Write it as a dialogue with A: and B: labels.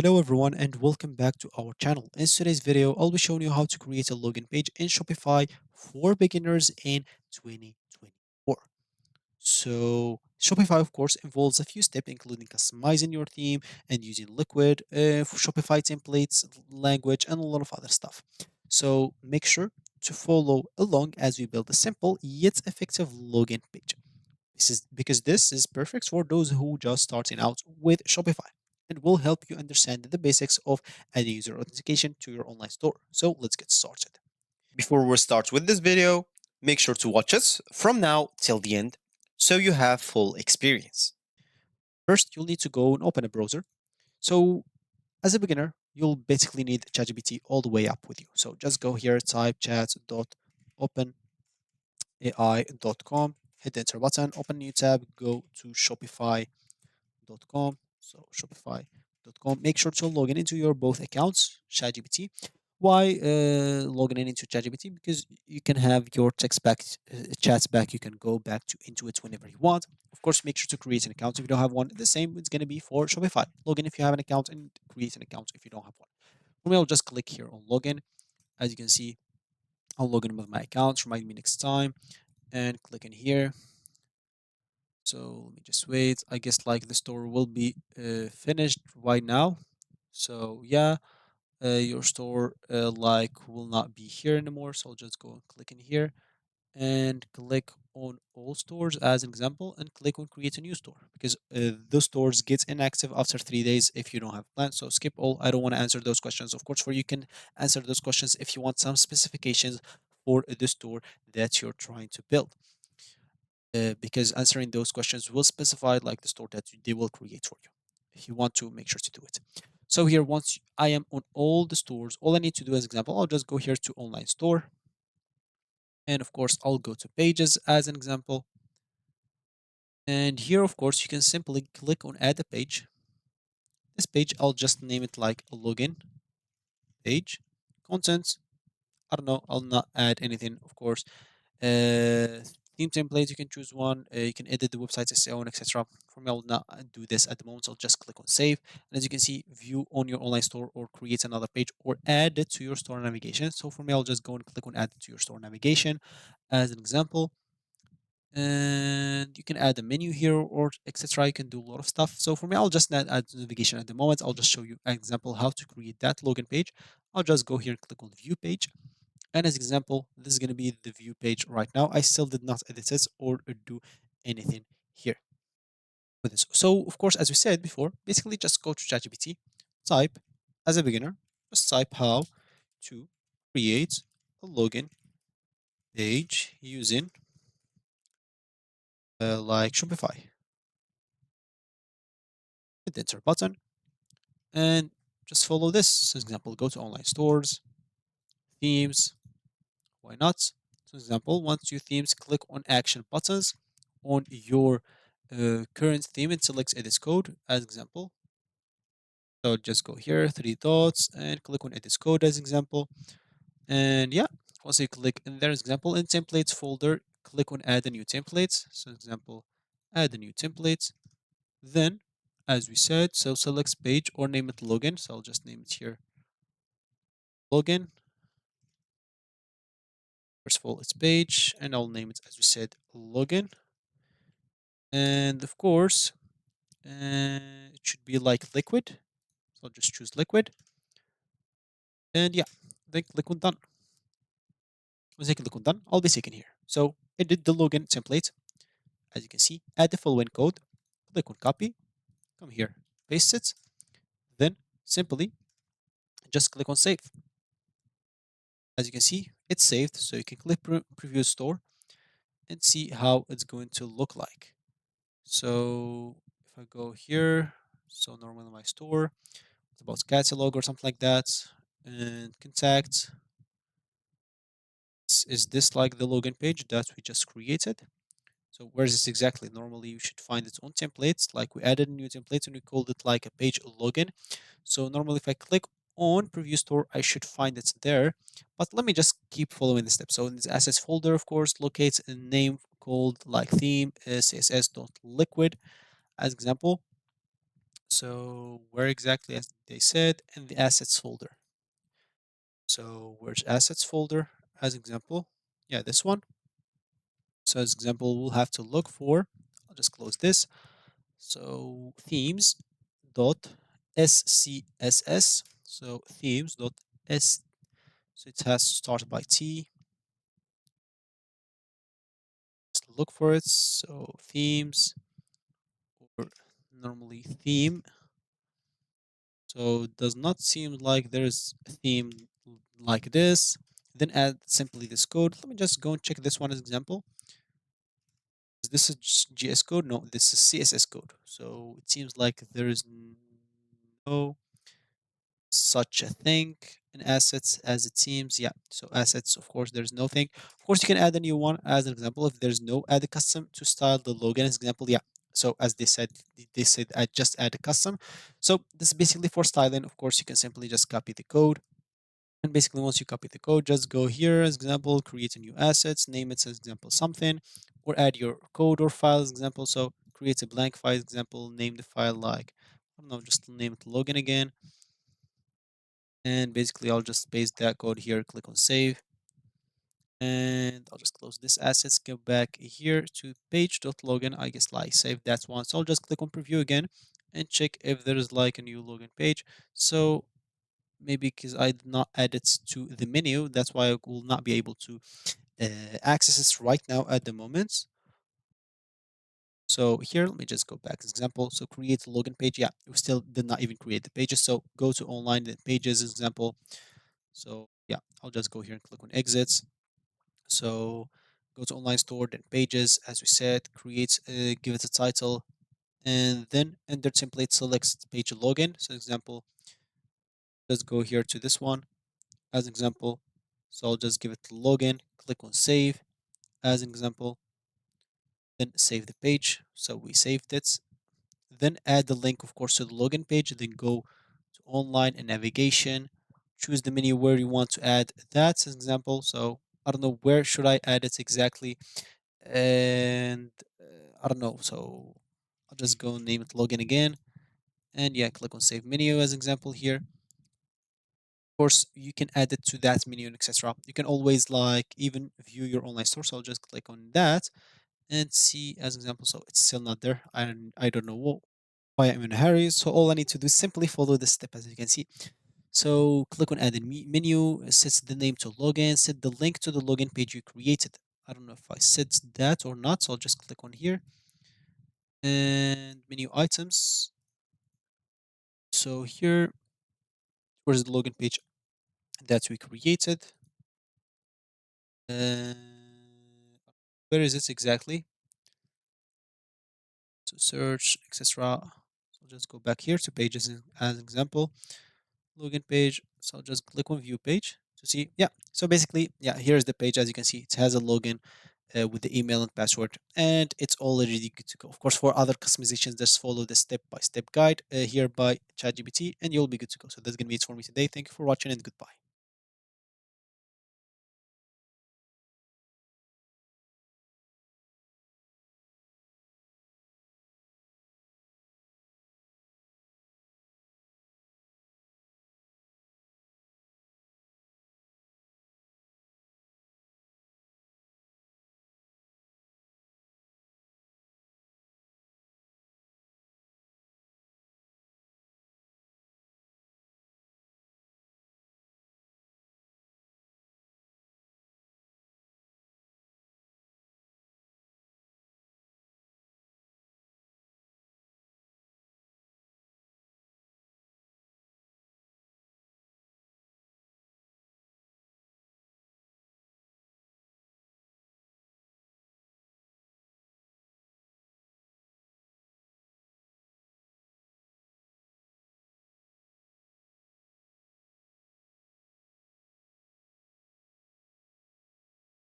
A: Hello everyone and welcome back to our channel. In today's video, I'll be showing you how to create a login page in Shopify for beginners in 2024. So Shopify, of course, involves a few steps, including customizing your theme and using Liquid for Shopify templates, language, and a lot of other stuff. So make sure to follow along as we build a simple yet effective login page. This is perfect for those who just starting out with Shopify and will help you understand the basics of adding user authentication to your online store. So let's get started.
B: Before we start with this video, make sure to watch us from now till the end so you have full experience.
A: First, you'll need to go and open a browser. So as a beginner, you'll basically need ChatGPT all the way up with you. So just go here, type chat.openai.com, hit the enter button, open a new tab, go to Shopify.com. So Shopify.com. Make sure to log in into your both accounts, ChatGPT. Why logging in into ChatGPT? Because you can have your text back, chats back. You can go back to into it whenever you want. Of course, make sure to create an account if you don't have one. The same it's going to be for Shopify. Log in if you have an account and create an account if you don't have one. For me, I'll just click here on login. As you can see, I'll log in with my account. Remind me next time and click in here. So let me just wait. I guess like the store will be finished right now. So yeah, your store like will not be here anymore. So I'll just go and click in here and click on all stores as an example and click on create a new store because those stores get inactive after 3 days if you don't have plans. So skip all. I don't want to answer those questions. Of course, for you can answer those questions if you want some specifications for the store that you're trying to build. Because answering those questions will specify like the store that they will create for you if you want to make sure to do it. So here, once I am on all the stores, all I need to do as example, I'll just go here to online store. And of course, I'll go to pages as an example. And here, of course, you can simply click on add a page. This page, I'll just name it like a login page, content. I don't know, I'll not add anything, of course. Uh, Theme templates, you can choose one. You can edit the website SEO and etc. For me, I will not do this at the moment. So I'll just click on save. And as you can see, view on your online store or create another page or add it to your store navigation. So for me, I'll just go and click on add it to your store navigation as an example. And you can add a menu here or etc. You can do a lot of stuff. So for me, I'll just not add navigation at the moment. I'll just show you an example how to create that login page. I'll just go here and click on view page. And as example, this is going to be the view page right now. I still did not edit it or do anything here with this. So of course, as we said before, basically just go to ChatGPT, type as a beginner, just type how to create a login page using like Shopify. Hit the enter button and just follow this. So example, go to online stores, themes, why not? For example, once you themes, click on action buttons on your current theme and select edit code as example. So just go here, three dots, and click on edit code as example. And yeah, once you click in there as example, in templates folder, click on add a new template. So example, add a new template. Then, as we said, so select page or name it login. So I'll just name it here login. First of all, it's page, and I'll name it as we said login. And of course, it should be like liquid. So I'll just choose liquid. And yeah, then click on done. Once I click on done, I'll be taken here. So it did the login template. As you can see, add the following code, click on copy, come here, paste it, then simply just click on save. As you can see, it's saved. So you can click preview store and see how it's going to look like. So if I go here, so normally my store, it's about catalog or something like that, and contact. Is this like the login page that we just created? So where is this exactly? Normally you should find it on templates, like we added a new template and we called it like a page login. So normally if I click on preview store, I should find it there. But let me just keep following the steps. So in this assets folder, of course, locate a name called like theme css.liquid as example. So where exactly, as they said, in the assets folder. So where's assets folder as example? Yeah, this one. So as example, we'll have to look for, I'll just close this. So themes dot scss. So themes dot s. So it has started by T. Let's look for it. So themes or normally theme. So it does not seem like there's a theme like this. Then add simply this code. Let me just go and check this one as example. Is this a GS code? No, this is CSS code. So it seems like there is no such a thing in assets as it seems. Yeah, so assets, of course, there's no thing. Of course, you can add a new one as an example if there's no add a custom to style the login as example. Yeah, so as they said, I just add a custom. So this is basically for styling. Of course, you can simply just copy the code. And basically, once you copy the code, just go here as example, create a new assets, name it as example something, or add your code or file as example. So create a blank file example, name the file like, I don't know, just name it login again. And basically, I'll just paste that code here, click on save, and I'll just close this assets, go back here to page.login. I guess like save that one. So I'll just click on preview again and check if there is like a new login page. So maybe because I did not add it to the menu, that's why I will not be able to access this right now at the moment. So here, let me just go back as example. So create a login page. Yeah, we still did not even create the pages. So go to online then pages as example. So yeah, I'll just go here and click on exits. So go to online store, then pages, as we said, create, give it a title, and then enter template selects page login. So example, let's go here to this one as example. So I'll just give it login, click on save as an example, then save the page. So we saved it. Then add the link, of course, to the login page. Then go to online and navigation. Choose the menu where you want to add that as an example. So I don't know where should I add it exactly, and I don't know. So I'll just go and name it login again, and yeah, click on save menu as example here. Of course, you can add it to that menu and etc. You can always like even view your online store. So I'll just click on that and see as example. So it's still not there. I don't know why I'm in a hurry. So all I need to do is simply follow this step as you can see. So click on add a menu, set the name to login, set the link to the login page you created. I don't know if I set that or not, so I'll just click on here and menu items. So here, where's the login page that we created? Uh, where is it exactly? So search, etc. So just go back here to pages as an example. Login page. So I'll just click on view page to see. Yeah. So basically, yeah, here's the page. As you can see, it has a login with the email and password, and it's already good to go. Of course, for other customizations, just follow the step-by-step guide here by ChatGPT, and you'll be good to go. So that's gonna be it for me today. Thank you for watching, and goodbye.